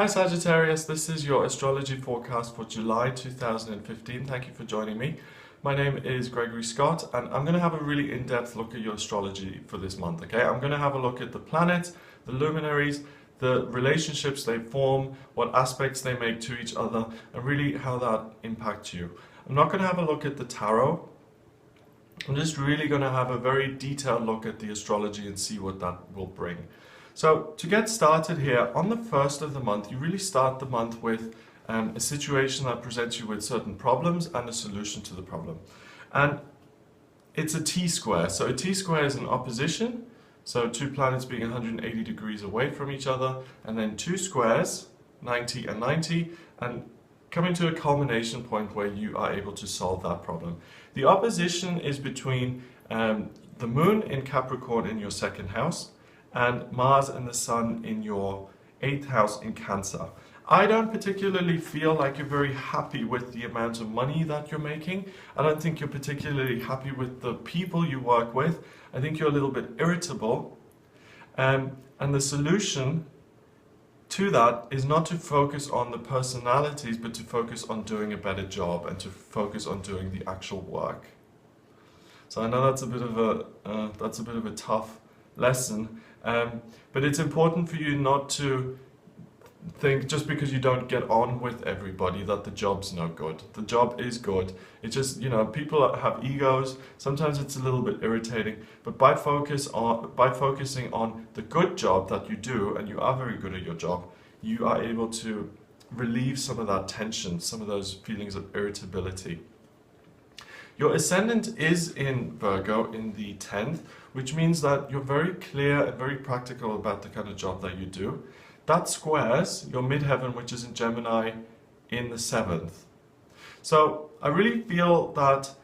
Hi Sagittarius, this is your astrology forecast for July 2015. Thank you for joining me. My name is Gregory Scott and I'm going to have a really in-depth look at your astrology for this month, okay? I'm going to have a look at the planets, the luminaries, the relationships they form, what aspects they make to each other, and really how that impacts you. I'm not going to have a look at the tarot. I'm just really going to have a very detailed look at the astrology and see what that will bring. So to get started here, on the first of the month, you really start the month with a situation that presents you with certain problems and a solution to the problem. And it's a T-square. So a T-square is an opposition, so two planets being 180 degrees away from each other, and then two squares, 90 and 90, and coming to a culmination point where you are able to solve that problem. The opposition is between the moon in Capricorn in your second house, and Mars and the Sun in your 8th house in Cancer. I don't particularly feel like you're very happy with the amount of money that you're making. I don't think you're particularly happy with the people you work with. I think you're a little bit irritable. And the solution to that is not to focus on the personalities, but to focus on doing a better job and to focus on doing the actual work. So I know that's a bit of a tough lesson. But it's important for you not to think just because you don't get on with everybody that the job's no good. The job is good. It's just, you know, people have egos. Sometimes it's a little bit irritating, but by focusing on the good job that you do, and you are very good at your job, you are able to relieve some of that tension, some of those feelings of irritability. Your ascendant is in Virgo in the 10th, which means that you're very clear and very practical about the kind of job that you do. That squares your midheaven, which is in Gemini, in the 7th. So I really feel that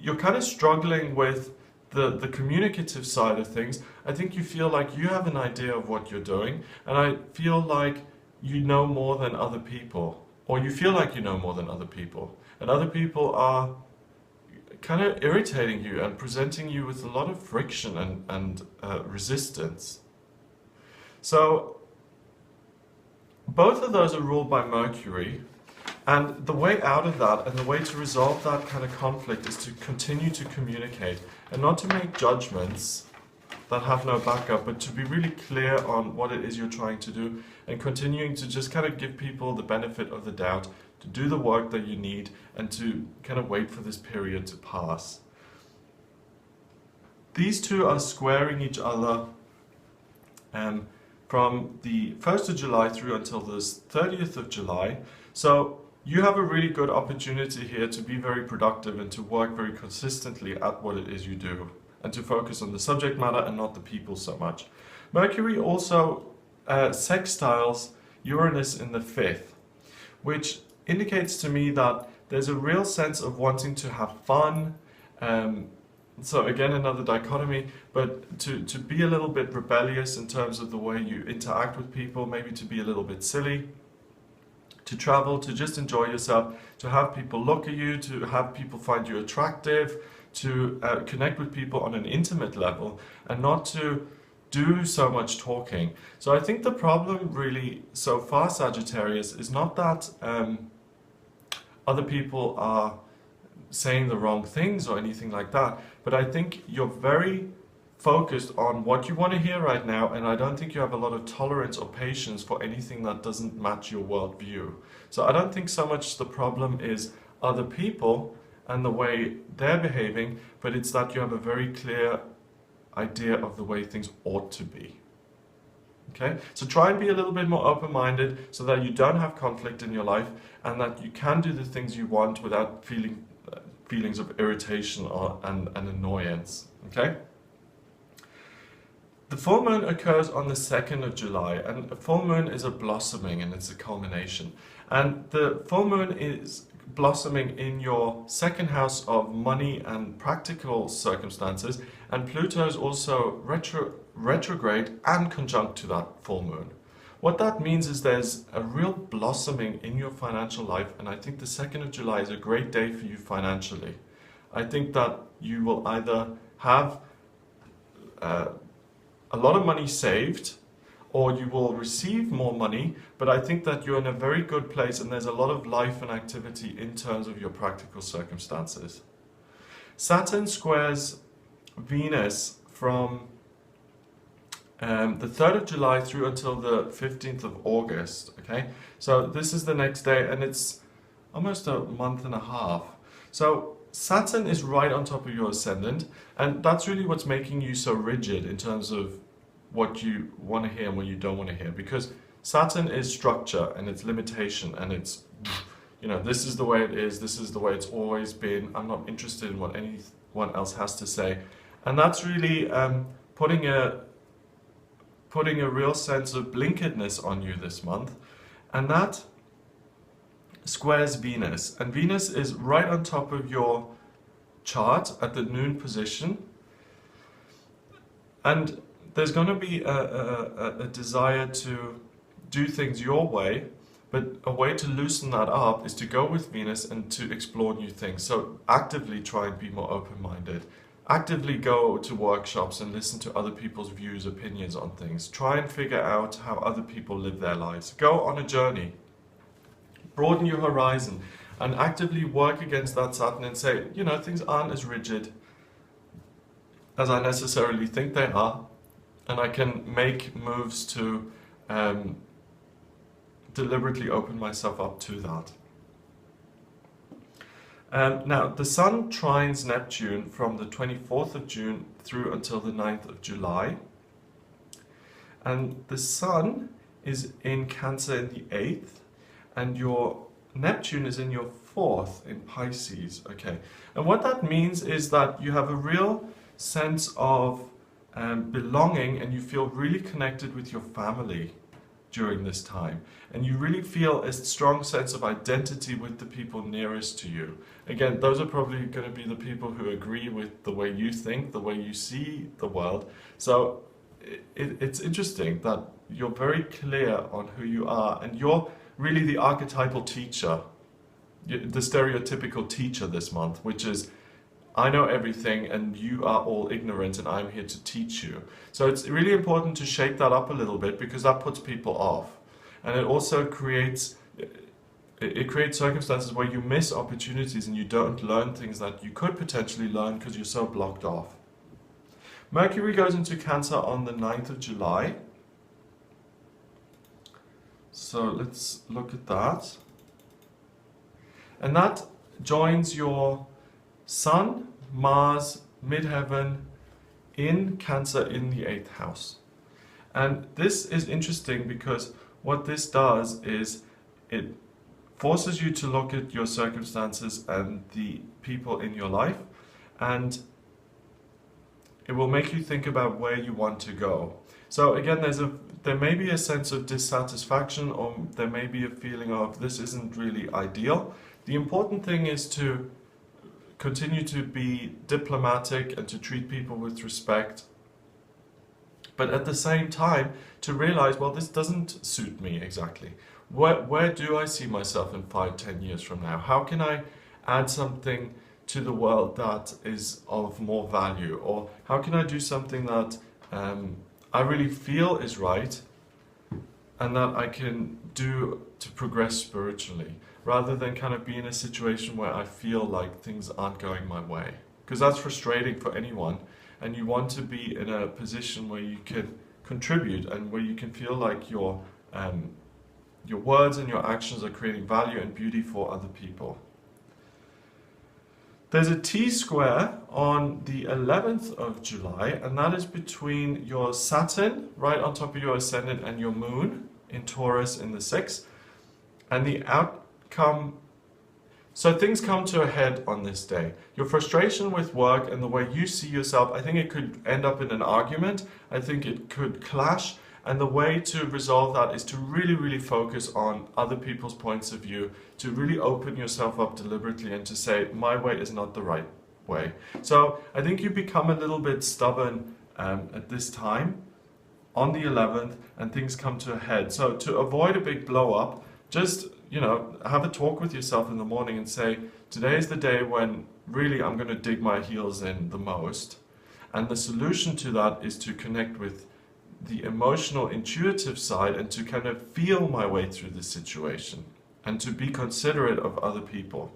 you're kind of struggling with the communicative side of things. I think you feel like you have an idea of what you're doing, and I feel like you know more than other people, or you feel like you know more than other people. And other people are kind of irritating you and presenting you with a lot of friction and resistance. So both of those are ruled by Mercury, and the way out of that and the way to resolve that kind of conflict is to continue to communicate and not to make judgments that have no backup, but to be really clear on what it is you're trying to do and continuing to just kind of give people the benefit of the doubt, to do the work that you need, and to kind of wait for this period to pass. These two are squaring each other from the 1st of July through until the 30th of July. So you have a really good opportunity here to be very productive and to work very consistently at what it is you do, and to focus on the subject matter and not the people so much. Mercury also sextiles Uranus in the 5th, which indicates to me that there's a real sense of wanting to have fun. So again, another dichotomy, but to be a little bit rebellious in terms of the way you interact with people, maybe to be a little bit silly, to travel, to just enjoy yourself, to have people look at you, to have people find you attractive, to connect with people on an intimate level, and not to do so much talking. So I think the problem really so far, Sagittarius, is not that other people are saying the wrong things or anything like that, but I think you're very focused on what you want to hear right now, and I don't think you have a lot of tolerance or patience for anything that doesn't match your worldview. So I don't think so much the problem is other people and the way they're behaving, but it's that you have a very clear idea of the way things ought to be. Okay, so try and be a little bit more open-minded so that you don't have conflict in your life, and that you can do the things you want without feelings of irritation and annoyance. Okay. The full moon occurs on the 2nd of July, and a full moon is a blossoming and it's a culmination. And the full moon is blossoming in your second house of money and practical circumstances, and Pluto is also retrograde and conjunct to that full moon. What that means is there's a real blossoming in your financial life, and I think the 2nd of July is a great day for you financially. I think that you will either have a lot of money saved, or you will receive more money, but I think that you're in a very good place and there's a lot of life and activity in terms of your practical circumstances. Saturn squares Venus from the 3rd of July through until the 15th of August, okay? So this is the next day and it's almost a month and a half. So Saturn is right on top of your ascendant, and that's really what's making you so rigid in terms of what you want to hear and what you don't want to hear, because Saturn is structure and it's limitation and it's, you know, this is the way it is, this is the way it's always been, I'm not interested in what anyone else has to say. And that's really putting a real sense of blinkeredness on you this month, and that squares Venus, and Venus is right on top of your chart at the noon position, and there's going to be a desire to do things your way, but a way to loosen that up is to go with Venus and to explore new things. So actively try and be more open-minded. Actively go to workshops and listen to other people's views, opinions on things. Try and figure out how other people live their lives. Go on a journey. Broaden your horizon and actively work against that Saturn and say, you know, things aren't as rigid as I necessarily think they are, and I can make moves to deliberately open myself up to that. Now, the Sun trines Neptune from the 24th of June through until the 9th of July. And the Sun is in Cancer in the 8th, and your Neptune is in your 4th in Pisces. Okay, and what that means is that you have a real sense of belonging, and you feel really connected with your family during this time, and you really feel a strong sense of identity with the people nearest to you. Again, those are probably going to be the people who agree with the way you think, the way you see the world. So it's interesting that you're very clear on who you are, and you're really the archetypal teacher, the stereotypical teacher this month, which is, I know everything and you are all ignorant and I'm here to teach you. So it's really important to shake that up a little bit, because that puts people off. And it also creates circumstances where you miss opportunities and you don't learn things that you could potentially learn because you're so blocked off. Mercury goes into Cancer on the 9th of July. So let's look at that. And that joins your Sun, Mars, midheaven in Cancer in the 8th house. And this is interesting because what this does is it forces you to look at your circumstances and the people in your life, and it will make you think about where you want to go. So again, there may be a sense of dissatisfaction, or there may be a feeling of this isn't really ideal. The important thing is to continue to be diplomatic and to treat people with respect, but at the same time to realize, well, this doesn't suit me exactly. Where do I see myself in 5-10 years from now? How can I add something to the world that is of more value? Or how can I do something that I really feel is right and that I can do to progress spiritually, rather than kind of be in a situation where I feel like things aren't going my way? Because that's frustrating for anyone, and you want to be in a position where you can contribute and where you can feel like your words and your actions are creating value and beauty for other people. There's a T-square on the 11th of July, and that is between your Saturn, right on top of your Ascendant, and your Moon in Taurus in the 6th. And the outcome, so things come to a head on this day. Your frustration with work and the way you see yourself, I think it could end up in an argument. I think it could clash. And the way to resolve that is to really, really focus on other people's points of view, to really open yourself up deliberately and to say, my way is not the right way. So I think you become a little bit stubborn at this time on the 11th, and things come to a head. So to avoid a big blow up, just, you know, have a talk with yourself in the morning and say, today is the day when really I'm going to dig my heels in the most. And the solution to that is to connect with the emotional, intuitive side and to kind of feel my way through the situation and to be considerate of other people.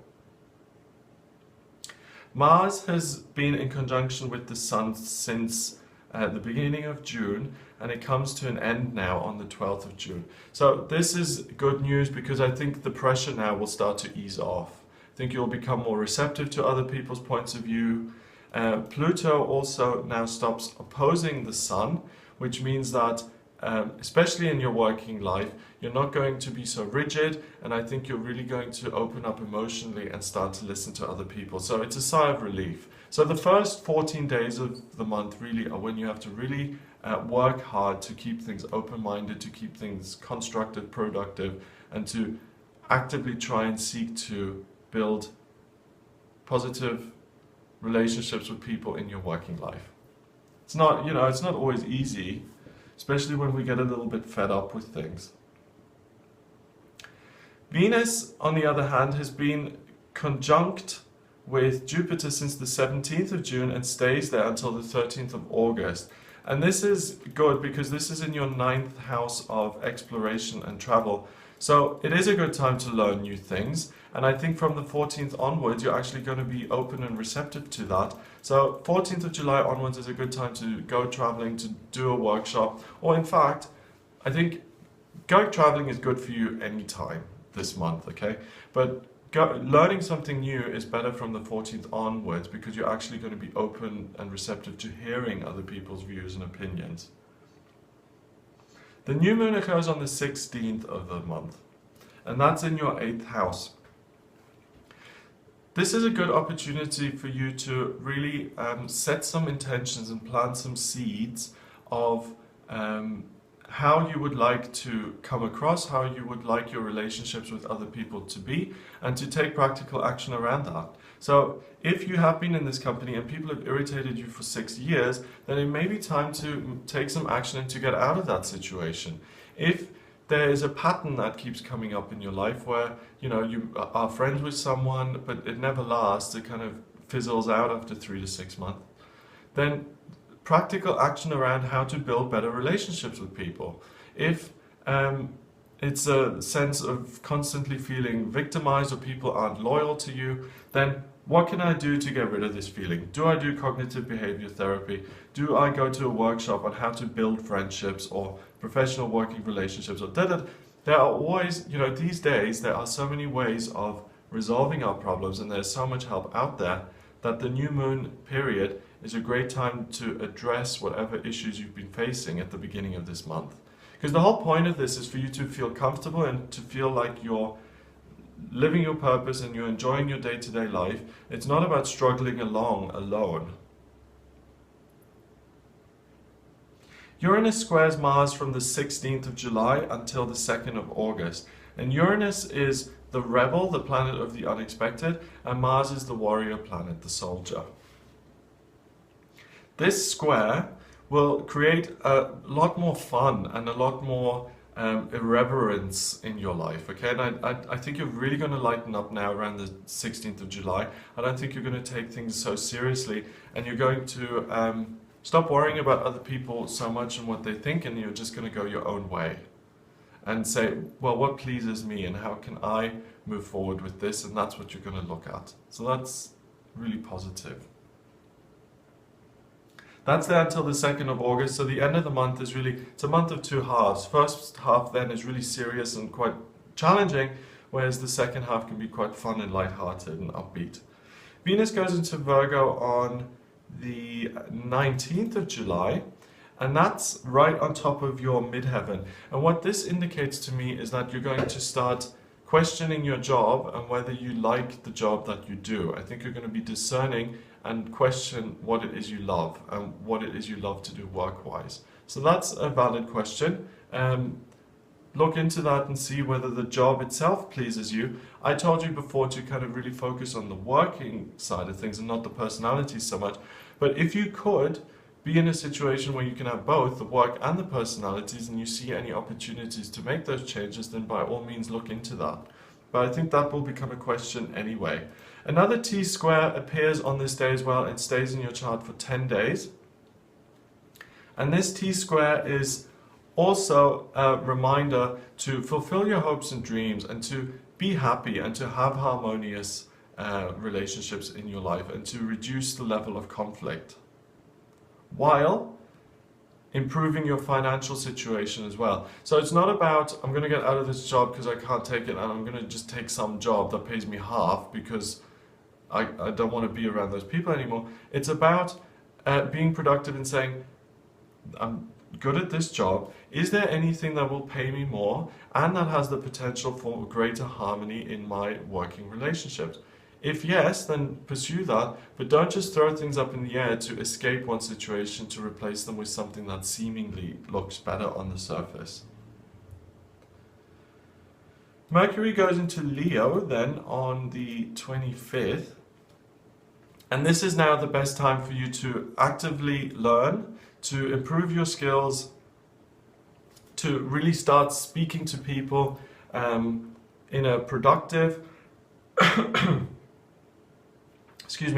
Mars has been in conjunction with the Sun since the beginning of June, and it comes to an end now on the 12th of June. So this is good news because I think the pressure now will start to ease off. I think you'll become more receptive to other people's points of view. Pluto also now stops opposing the Sun, which means that especially in your working life, you're not going to be so rigid, and I think you're really going to open up emotionally and start to listen to other people. So it's a sigh of relief. So the first 14 days of the month really are when you have to really work hard to keep things open-minded, to keep things constructive, productive, and to actively try and seek to build positive relationships with people in your working life. It's not, it's not always easy, especially when we get a little bit fed up with things. Venus, on the other hand, has been conjunct with Jupiter since the 17th of June and stays there until the 13th of August. And this is good because this is in your 9th house of exploration and travel. So it is a good time to learn new things. And I think from the 14th onwards, you're actually going to be open and receptive to that. So 14th of July onwards is a good time to go traveling, to do a workshop. Or in fact, I think going traveling is good for you anytime this month, okay? But learning something new is better from the 14th onwards because you're actually going to be open and receptive to hearing other people's views and opinions. The new moon occurs on the 16th of the month, and that's in your 8th house. This is a good opportunity for you to really set some intentions and plant some seeds of how you would like to come across, how you would like your relationships with other people to be, and to take practical action around that. So if you have been in this company and people have irritated you for 6 years, then it may be time to take some action and to get out of that situation. If there is a pattern that keeps coming up in your life where you are friends with someone but it never lasts, it kind of fizzles out after 3 to 6 months, then practical action around how to build better relationships with people. If it's a sense of constantly feeling victimized or people aren't loyal to you, then what can I do to get rid of this feeling? Do I do cognitive behavior therapy? Do I go to a workshop on how to build friendships or professional working relationships? Or there are always, these days there are so many ways of resolving our problems, and there's so much help out there that the new moon period is a great time to address whatever issues you've been facing at the beginning of this month. Because the whole point of this is for you to feel comfortable and to feel like you're living your purpose and you're enjoying your day-to-day life. It's not about struggling along alone. Uranus squares Mars from the 16th of July until the 2nd of August. And Uranus is the rebel, the planet of the unexpected, and Mars is the warrior planet, the soldier. This square will create a lot more fun and a lot more irreverence in your life, okay? And I think you're really going to lighten up now around the 16th of July. I don't think you're going to take things so seriously, and you're going to stop worrying about other people so much and what they think, and you're just going to go your own way and say, well, what pleases me and how can I move forward with this? And that's what you're going to look at. So that's really positive. That's there until the 2nd of August, so the end of the month is really, it's a month of two halves. First half then is really serious and quite challenging, whereas the second half can be quite fun and lighthearted and upbeat. Venus goes into Virgo on the 19th of July, and that's right on top of your midheaven. And what this indicates to me is that you're going to start questioning your job and whether you like the job that you do. I think you're going to be discerning and question what it is you love and what it is you love to do work-wise. So that's a valid question. Look into that and see whether the job itself pleases you. I told you before to kind of really focus on the working side of things and not the personality so much. But if you could be in a situation where you can have both the work and the personalities, and you see any opportunities to make those changes, then by all means look into that. But I think that will become a question anyway. Another T-square appears on this day as well and stays in your chart for 10 days. And this T-square is also a reminder to fulfill your hopes and dreams and to be happy and to have harmonious relationships in your life and to reduce the level of conflict while improving your financial situation as well. So it's not about, I'm going to get out of this job because I can't take it and I'm going to just take some job that pays me half because I don't want to be around those people anymore. It's about being productive and saying, I'm good at this job. Is there anything that will pay me more and that has the potential for greater harmony in my working relationships? If yes, then pursue that, but don't just throw things up in the air to escape one situation to replace them with something that seemingly looks better on the surface. Mercury goes into Leo then on the 25th, and this is now the best time for you to actively learn, to improve your skills, to really start speaking to people in a productive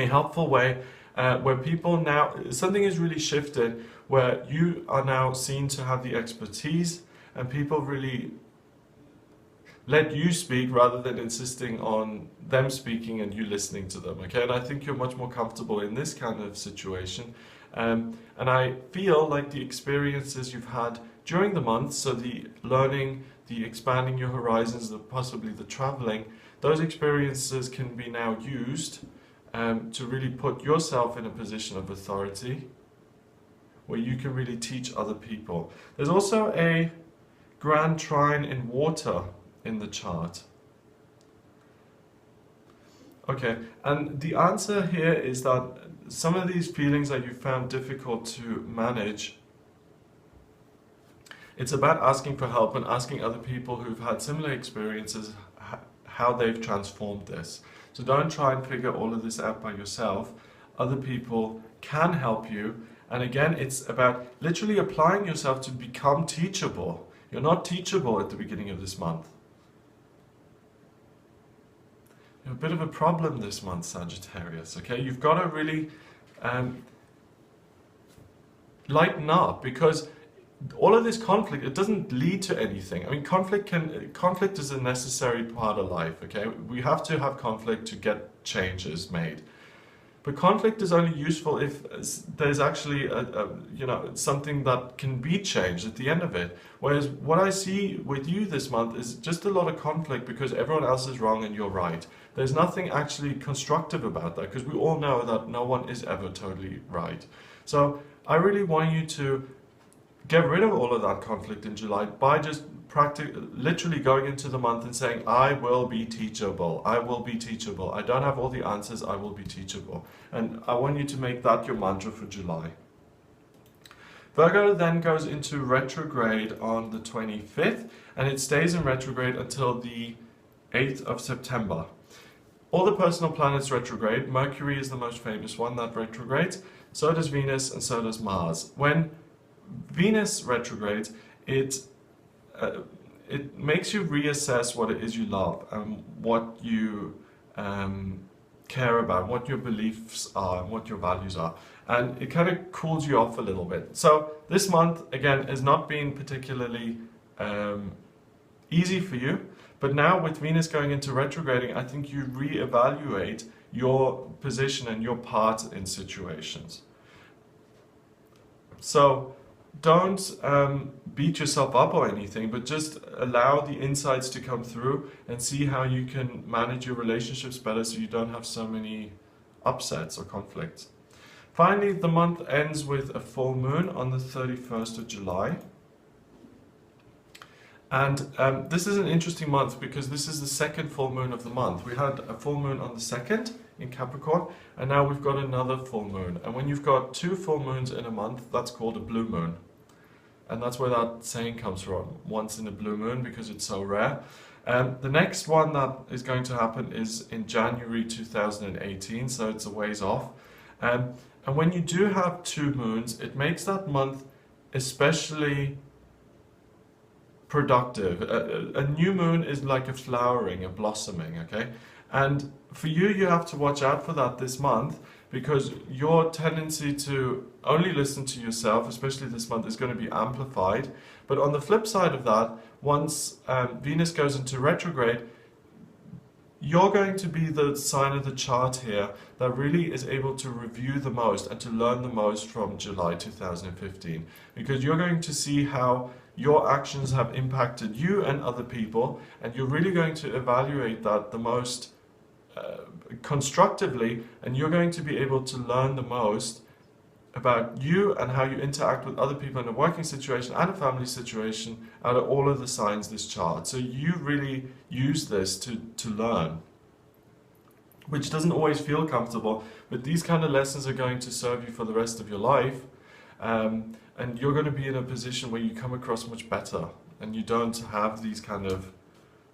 helpful way, where people now, something is really shifted, where you are now seen to have the expertise and people really let you speak rather than insisting on them speaking and you listening to them, okay? And I think you're much more comfortable in this kind of situation. And I feel like the experiences you've had during the month, so the learning, the expanding your horizons, possibly the traveling, those experiences can be now used to really put yourself in a position of authority where you can really teach other people. There's also a grand trine in water in the chart. Okay, and the answer here is that some of these feelings that you found difficult to manage, it's about asking for help and asking other people who've had similar experiences how they've transformed this. So don't try and figure all of this out by yourself. Other people can help you. And again, it's about literally applying yourself to become teachable. You're not teachable at the beginning of this month. You have a bit of a problem this month, Sagittarius, okay? You've got to really lighten up, because all of this conflict, it doesn't lead to anything. I mean, conflict is a necessary part of life, okay? We have to have conflict to get changes made. But conflict is only useful if there's actually something that can be changed at the end of it. Whereas what I see with you this month is just a lot of conflict because everyone else is wrong and you're right. There's nothing actually constructive about that, because we all know that no one is ever totally right. So I really want you to get rid of all of that conflict in July by just literally going into the month and saying, I will be teachable. I will be teachable. I don't have all the answers. I will be teachable. And I want you to make that your mantra for July. Virgo then goes into retrograde on the 25th, and it stays in retrograde until the 8th of September. All the personal planets retrograde. Mercury is the most famous one that retrogrades. So does Venus and so does Mars. When Venus retrogrades, it makes you reassess what it is you love and what you care about, what your beliefs are and what your values are. And it kind of cools you off a little bit. So this month, again, has not been particularly easy for you. But now with Venus going into retrograding, I think you reevaluate your position and your part in situations. So don't beat yourself up or anything, but just allow the insights to come through and see how you can manage your relationships better so you don't have so many upsets or conflicts. Finally, the month ends with a full moon on the 31st of July. And this is an interesting month because this is the second full moon of the month. We had a full moon on the 2nd in Capricorn, and now we've got another full moon. And when you've got two full moons in a month, that's called a blue moon. And that's where that saying comes from, once in a blue moon, because it's so rare. The next one that is going to happen is in January 2018, so it's a ways off. And when you do have two moons, it makes that month especially productive. A new moon is like a flowering, a blossoming, okay? And for you, you have to watch out for that this month, because your tendency to only listen to yourself, especially this month, is going to be amplified. But on the flip side of that, once Venus goes into retrograde, you're going to be the sign of the chart here that really is able to review the most and to learn the most from July 2015, because you're going to see how your actions have impacted you and other people, and you're really going to evaluate that the most constructively, and you're going to be able to learn the most about you and how you interact with other people in a working situation and a family situation out of all of the signs this chart. So you really use this to learn, which doesn't always feel comfortable, but these kind of lessons are going to serve you for the rest of your life, and you're going to be in a position where you come across much better and you don't have these kind of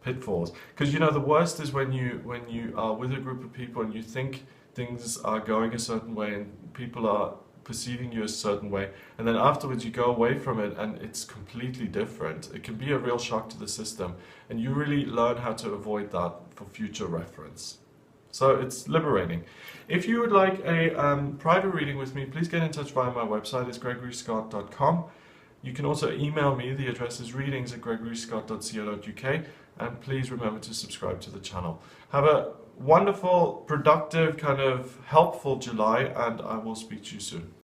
pitfalls. Because you know, the worst is when you are with a group of people and you think things are going a certain way and people are perceiving you a certain way, and then afterwards you go away from it and it's completely different. It can be a real shock to the system, and you really learn how to avoid that for future reference. So it's liberating. If you would like a private reading with me, please get in touch via my website. It's gregoryscott.com. You can also email me. The address is readings@gregoryscott.co.uk, and please remember to subscribe to the channel. Have a wonderful, productive, kind of helpful July, and I will speak to you soon.